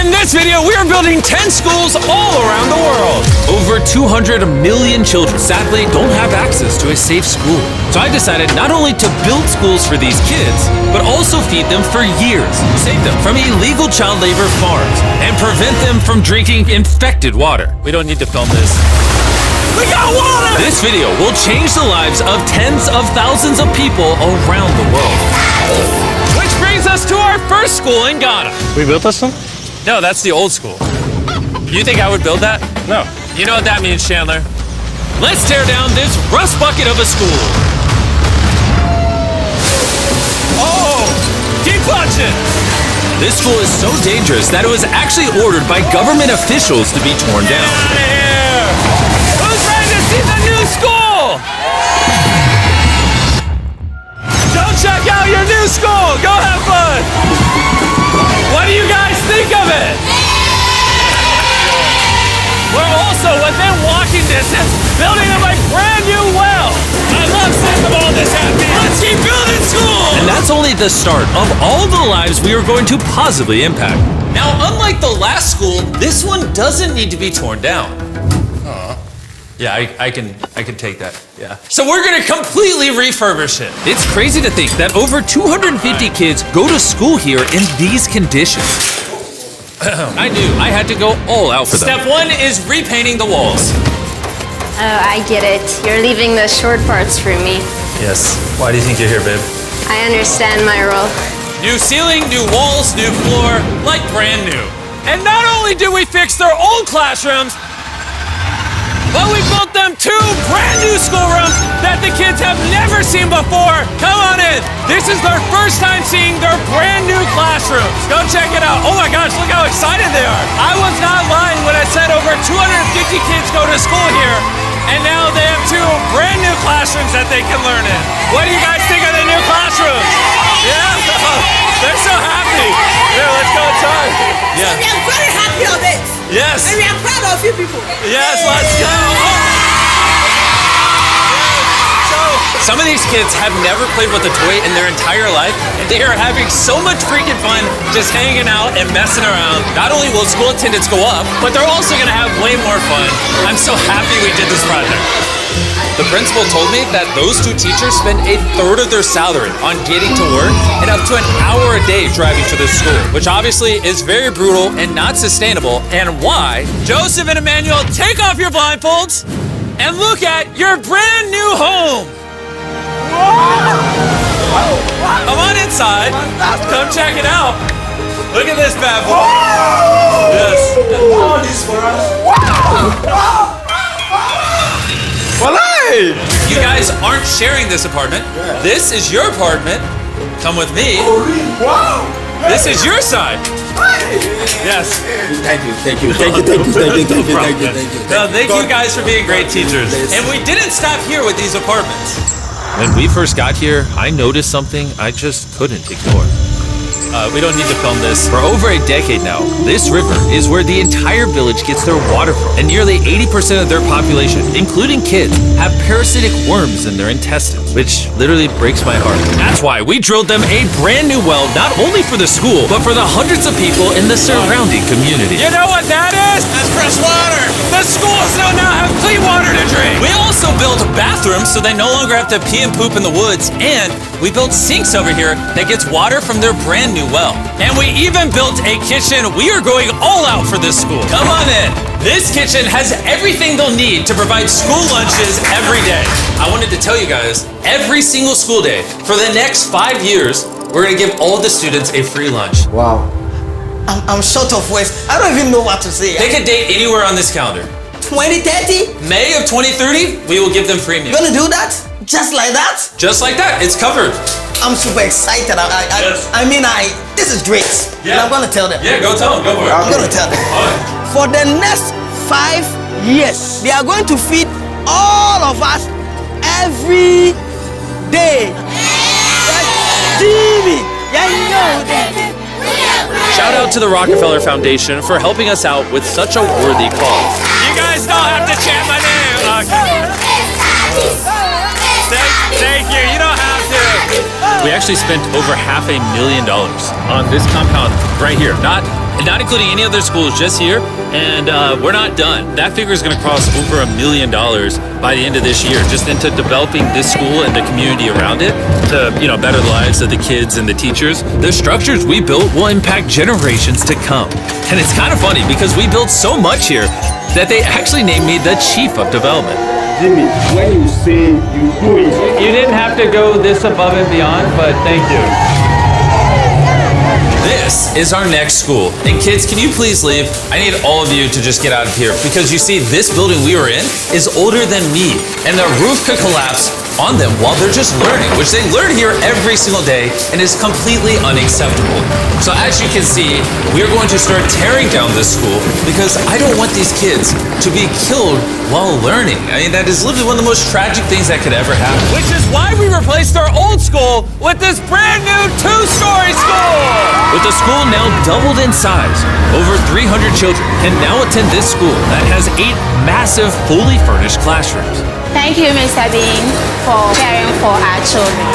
In this video, we are building 10 schools all around the world. Over 200 million children sadly don't have access to a safe school. So I decided not only to build schools for these kids, but also feed them for years, save them from illegal child labor farms, and prevent them from drinking infected water. We don't need to film this. We got water! This video will change the lives of tens of thousands of people around the world. Which brings us to our first school in Ghana. We built this one? No, that's the old school. You think I would build that? No. You know what that means, Chandler? Let's tear down this rust bucket of a school. Oh, keep punching! This school is so dangerous that it was actually ordered by government officials to be torn down. Get out of here! Who's ready to see the new school? Go check out your new school! Go have fun! What do you guys think of it? We're also within walking distance, building them a brand new well. I love seeing them all this happy. Let's keep building schools! And that's only the start of all the lives we are going to positively impact. Now, unlike the last school, this one doesn't need to be torn down. Yeah, I can take that, yeah. So we're gonna completely refurbish it. It's crazy to think that over 250 kids go to school here in these conditions. I knew I had to go all out for them. Step one is repainting the walls. Oh, I get it. You're leaving the short parts for me. Yes, why do you think you're here, babe? I understand my role. New ceiling, new walls, new floor, like brand new. And not only did we fix their old classrooms, but we built them 2 brand new schoolrooms that the kids have never seen before. Come on in. This is their first time seeing their brand new classrooms. Go check it out. Oh my gosh, look how excited they are. I was not lying when I said over 250 kids go to school here, and now they have 2 brand new classrooms that they can learn in. What do you guys think of the new classrooms? Yeah, they're so happy. Here, let's go inside. Yeah. We are very happy of it. Yes. And we are proud of you people. Yes, let's go. Some of these kids have never played with a toy in their entire life, and they are having so much freaking fun just hanging out and messing around. Not only will school attendance go up, but they're also gonna have way more fun. I'm so happy we did this project. The principal told me that those 2 teachers spend 1/3 of their salary on getting to work and up to an hour a day driving to the school, which obviously is very brutal and not sustainable, and why Joseph and Emmanuel, take off your blindfolds and look at your brand new home. Come on inside. Come check it out. Look at this bad boy. Yes. All this for us. Well, hey! You guys aren't sharing this apartment. This is your apartment. Come with me. Wow! This is your side. Yes. Thank you. No, thank you guys for being great teachers. And we didn't stop here with these apartments. When we first got here, I noticed something I just couldn't ignore. We don't need to film this. For over a decade now, this river is where the entire village gets their water from. And nearly 80% of their population, including kids, have parasitic worms in their intestines, which literally breaks my heart. That's why we drilled them a brand new well, not only for the school, but for the hundreds of people in the surrounding community. You know what that is? That's fresh water. The schools now have clean water to drink. We also built bathrooms so they no longer have to pee and poop in the woods. And we built sinks over here that gets water from their brand new well. And we even built a kitchen. We are going all out for this school. Come on in. This kitchen has everything they'll need to provide school lunches every day. I wanted to tell you guys, every single school day for the next 5 years, we're gonna give all the students a free lunch. Wow. I'm short of words. I don't even know what to say. Pick a date anywhere on this calendar. 2030? May of 2030, we will give them free You meals. gonna do that? Just like that? Just like that, it's covered. I'm super excited. Yes. This is great. Yeah. And I'm gonna tell them. Yeah, go tell them, go for it. I'm gonna tell them. All right. For the next 5 years, they are going to feed all of us every day. TV. Yeah, you know that. Shout out to the Rockefeller Foundation for helping us out with such a worthy cause. You guys don't have to chant my name. Thank you. You don't have to. We actually spent over $500,000 on this compound right here. Not not including any other schools, just here. And we're not done. That figure is going to cross over $1 million by the end of this year, just into developing this school and the community around it to, better the lives of the kids and the teachers. The structures we built will impact generations to come. And it's kind of funny because we built so much here that they actually named me the Chief of Development. Jimmy, when you say you do it, You didn't have to go this above and beyond, but thank you. This is our next school. And kids, can you please leave? I need all of you to just get out of here because you see, this building we were in is older than me, and the roof could collapse on them while they're just learning, which they learn here every single day and is completely unacceptable. So as you can see, we are going to start tearing down this school because I don't want these kids to be killed while learning. I mean, that is literally one of the most tragic things that could ever happen. Which is why we replaced our old school with this brand new 2-story school! With the school now doubled in size, over 300 children can now attend this school that has 8 massive, fully furnished classrooms. Thank you, Mr. Bean, for caring for our children.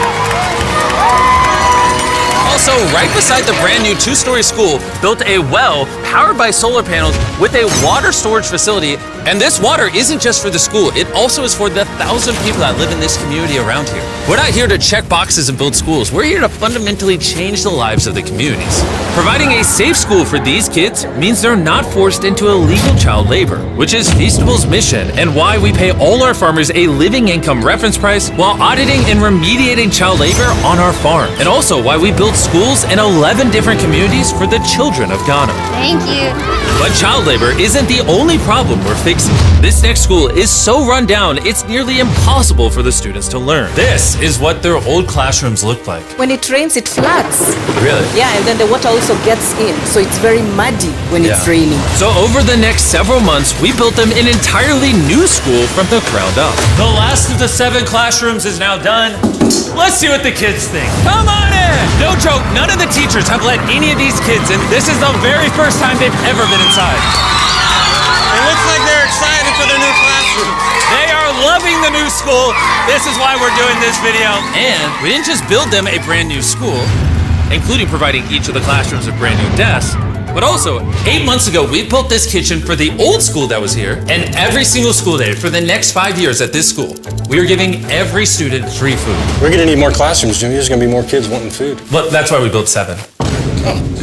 Also, right beside the brand new 2-story school, built a well powered by solar panels with a water storage facility. And this water isn't just for the school, it also is for the 1,000 people that live in this community around here. We're not here to check boxes and build schools. We're here to fundamentally change the lives of the communities. Providing a safe school for these kids means they're not forced into illegal child labor, which is Feastable's mission and why we pay all our farmers a living income reference price while auditing and remediating child labor on our farm. And also why we build schools in 11 different communities for the children of Ghana. Thank you. But child labor isn't the only problem we're fixing. This next school is so run down, it's nearly impossible for the students to learn. This is what their old classrooms look like. When it rains, it floods. Really? Yeah, and then the water also gets in, so it's very muddy when it's raining. So over the next several months, we built them an entirely new school from the ground up. The last of the 7 classrooms is now done. Let's see what the kids think. Come on in! No joke, none of the teachers have let any of these kids in. This is the very first time they've ever been inside. It looks like they're excited for their new classroom. They are loving the new school. This is why we're doing this video. And we didn't just build them a brand new school, including providing each of the classrooms with brand new desks, but also 8 months ago, we built this kitchen for the old school that was here. And every single school day for the next 5 years at this school, we are giving every student free food. We're gonna need more classrooms, Jimmy. There's gonna be more kids wanting food. But that's why we built 7.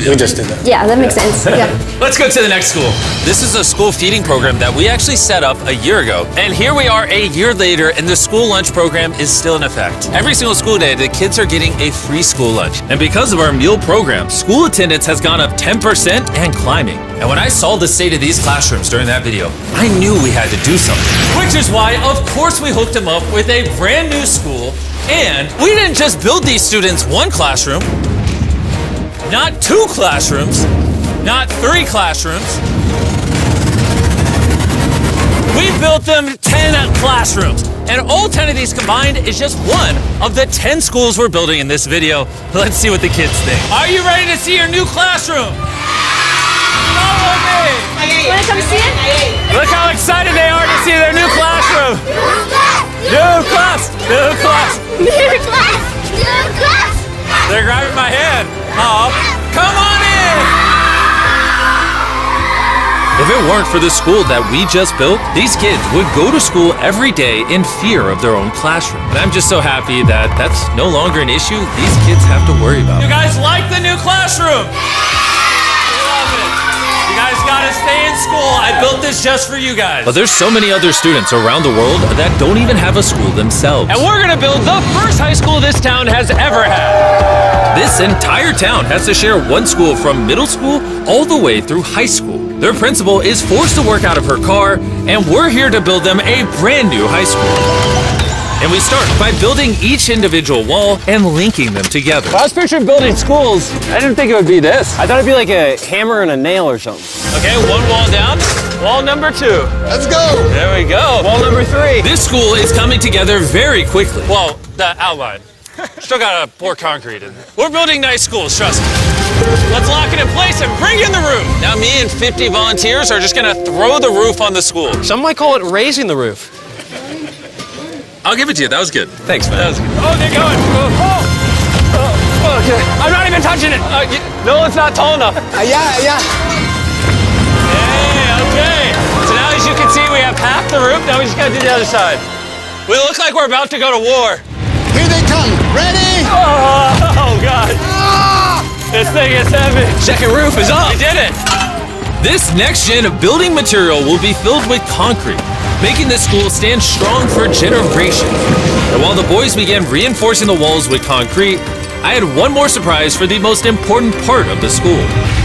We just did that. Yeah, that makes sense. Yeah. Let's go to the next school. This is a school feeding program that we actually set up a year ago. And here we are a year later, and the school lunch program is still in effect. Every single school day, the kids are getting a free school lunch. And because of our meal program, school attendance has gone up 10% and climbing. And when I saw the state of these classrooms during that video, I knew we had to do something. Which is why, of course, we hooked them up with a brand new school. And we didn't just build these students 1 classroom, not 2 classrooms, not 3 classrooms. We built them 10 classrooms. And all 10 of these combined is just one of the 10 schools we're building in this video. Let's see what the kids think. Are you ready to see your new classroom? Follow me. Wanna come see it? Look how excited they are to see their new classroom. New class, new class. New class! New class! They're grabbing my hand. Oh, come on in! If it weren't for the school that we just built, these kids would go to school every day in fear of their own classroom. And I'm just so happy that that's no longer an issue these kids have to worry about. You guys like the new classroom? Love it. You guys gotta stay in school. I built this just for you guys. But there's so many other students around the world that don't even have a school themselves. And we're gonna build the first high school this town has ever had. This entire town has to share one school from middle school all the way through high school. Their principal is forced to work out of her car, and we're here to build them a brand new high school. And we start by building each individual wall and linking them together. When I was picturing building schools, I didn't think it would be this. I thought it'd be like a hammer and a nail or something. Okay, 1 wall down. Wall number 2. let's go. There we go. Wall number 3. This school is coming together very quickly. Well, the outline. Still gotta pour concrete in. We're building nice schools, trust me. Let's lock it in place and bring in the roof. Now me and 50 volunteers are just gonna throw the roof on the school. Some might call it raising the roof. I'll give it to you, that was good. Thanks, man. That was good. Oh, they're going. Oh. Okay. I'm not even touching it. No, it's not tall enough. Allá. Hey, okay. So now as you can see, we have half the roof. Now we just gotta do the other side. We look like we're about to go to war. Here they come. Ready? Oh, God. This thing is heavy. Second roof is up. We did it. This next gen of building material will be filled with concrete, making the school stand strong for generations. And while the boys began reinforcing the walls with concrete, I had one more surprise for the most important part of the school.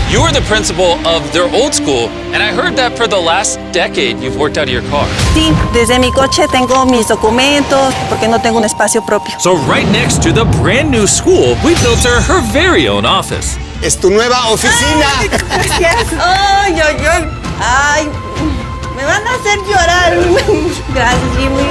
You were the principal of their old school, and I heard that for the last decade you've worked out of your car. Sí, desde mi coche tengo mis documentos porque no tengo un espacio propio. So right next to the brand new school, we built her very own office. Es tu nueva oficina. Gracias. Ay, me van a hacer llorar. Gracias, Jimmy.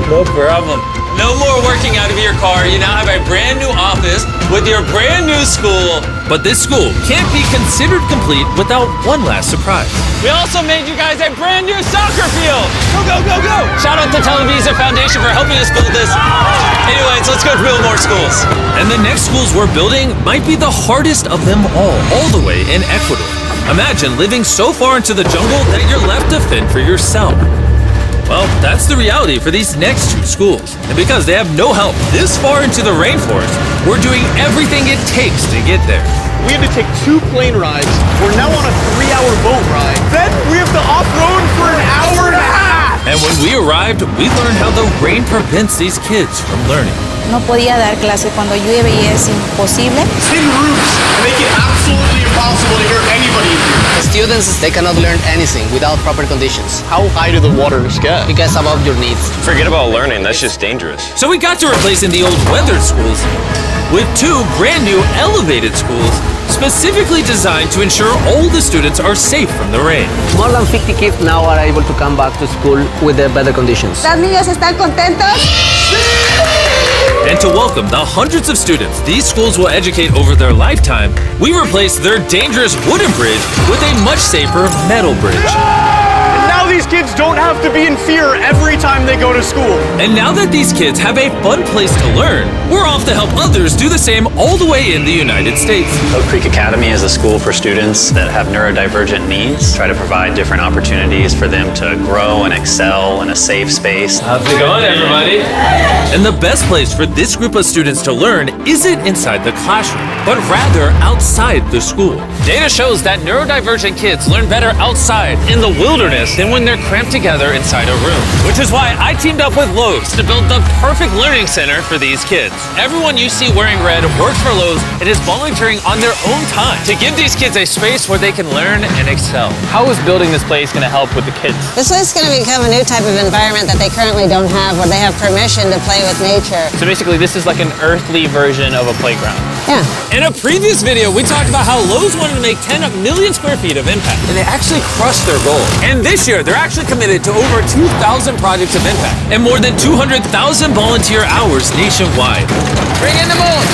No problem. No more working out of your car. You now have a brand new office with your brand new school. But this school can't be considered complete without one last surprise. We also made you guys a brand new soccer field. Go. Shout out to Televisa Foundation for helping us build this. Anyways, let's go build more schools. And the next schools we're building might be the hardest of them all the way in Ecuador. Imagine living so far into the jungle that you're left to fend for yourself. Well, that's the reality for these next two schools. And because they have no help this far into the rainforest, we're doing everything it takes to get there. We had to take 2 plane rides. We're now on a 3-hour boat ride. Then we have to off-road for an hour and a half. And when we arrived, we learned how the rain prevents these kids from learning. No podía dar clase cuando llueve y es imposible. Tin roofs make it absolutely impossible to hear anybody in here. Students, they cannot learn anything without proper conditions. How high do the waters get? Because above your needs. Forget about learning. That's just dangerous. So we got to replacing the old weathered schools with 2 brand new elevated schools specifically designed to ensure all the students are safe from the rain. More than 50 kids now are able to come back to school with the better conditions. ¿Los niños están contentos? And to welcome the hundreds of students these schools will educate over their lifetime, we replaced their dangerous wooden bridge with a much safer metal bridge. Now these kids don't have to be in fear every time they go to school. And now that these kids have a fun place to learn, we're off to help others do the same all the way in the United States. Oak Creek Academy is a school for students that have neurodivergent needs. Try to provide different opportunities for them to grow and excel in a safe space. How's it going, everybody? And the best place for this group of students to learn isn't inside the classroom, but rather outside the school. Data shows that neurodivergent kids learn better outside in the wilderness than when they're cramped together inside a room. Which is why I teamed up with Lowe's to build the perfect learning center for these kids. Everyone you see wearing red works for Lowe's and is volunteering on their own time to give these kids a space where they can learn and excel. How is building this place going to help with the kids? This is going to become a new type of environment that they currently don't have, where they have permission to play with nature. So basically, this is like an earthly version of a playground. Yeah. In a previous video, we talked about how Lowe's wanted to make 10 million square feet of impact, and they actually crushed their goal. And this year, they're actually committed to over 2,000 projects of impact and more than 200,000 volunteer hours nationwide. Bring in the moon.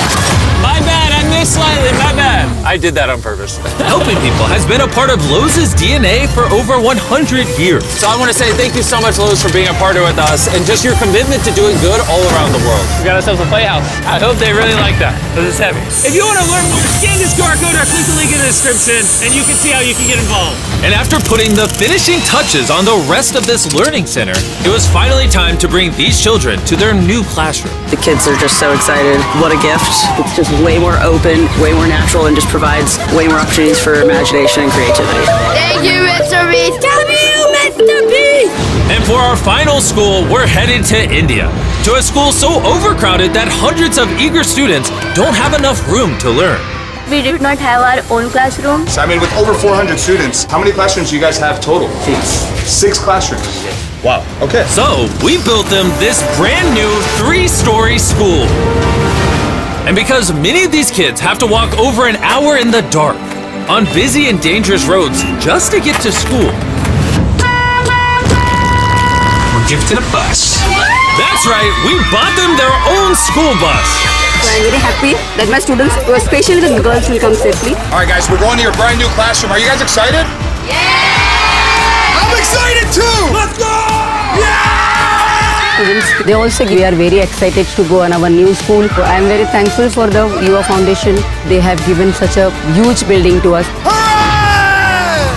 My bad, I missed slightly, my bad. I did that on purpose. Helping people has been a part of Lowe's DNA for over 100 years. So I want to say thank you so much, Lowe's, for being a partner with us and just your commitment to doing good all around the world. We got ourselves a playhouse. I hope they really like that, because it's heavy. If you want to learn more, scan this QR code or click the link in the description, and you can see how you can get involved. And after putting the finishing touches on the rest of this learning center, it was finally time to bring these children to their new classroom. The kids are just so excited. What a gift. It's just way more open, way more natural, and just provides way more opportunities for imagination and creativity. Thank you, Mr. Beast. Mr. Beast. And for our final school, we're headed to India, to a school so overcrowded that hundreds of eager students don't have enough room to learn. We did not have our own classroom. So I mean, with over 400 students, how many classrooms do you guys have total? 6 classrooms. Wow, okay. So we built them this brand new 3-story school. And because many of these kids have to walk over an hour in the dark, on busy and dangerous roads just to get to school. We're gifted a bus. That's right, we bought them their own school bus. So I'm very happy that my students, especially the girls, will come safely. All right, guys, we're going to your brand new classroom. Are you guys excited? I'm excited too! Let's go! Yeah! students. They also we are very excited to go on our new school. I am very thankful for the UA Foundation. They have given such a huge building to us.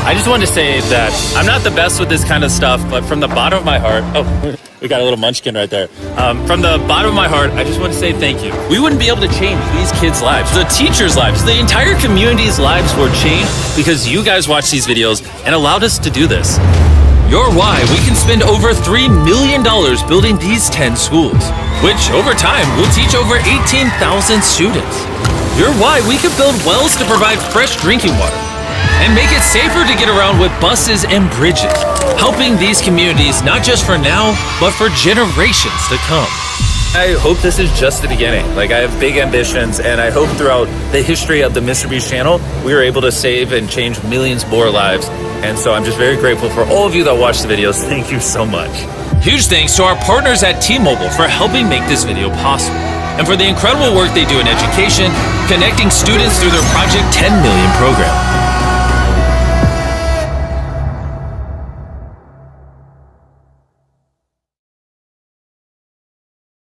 I just wanted to say that I'm not the best with this kind of stuff, but from the bottom of my heart, we got a little munchkin right there. From the bottom of my heart, I just want to say thank you. We wouldn't be able to change these kids' lives, the teachers' lives, the entire community's lives were changed because you guys watched these videos and allowed us to do this. You're why we can spend over $3 million building these 10 schools, which over time will teach over 18,000 students. You're why we can build wells to provide fresh drinking water and make it safer to get around with buses and bridges, helping these communities not just for now, but for generations to come. I hope this is just the beginning. Like, I have big ambitions, and I hope throughout the history of the Mr. Beast channel, we were able to save and change millions more lives. And so I'm just very grateful for all of you that watch the videos. Thank you so much. Huge thanks to our partners at T-Mobile for helping make this video possible, and for the incredible work they do in education, connecting students through their Project 10 Million program.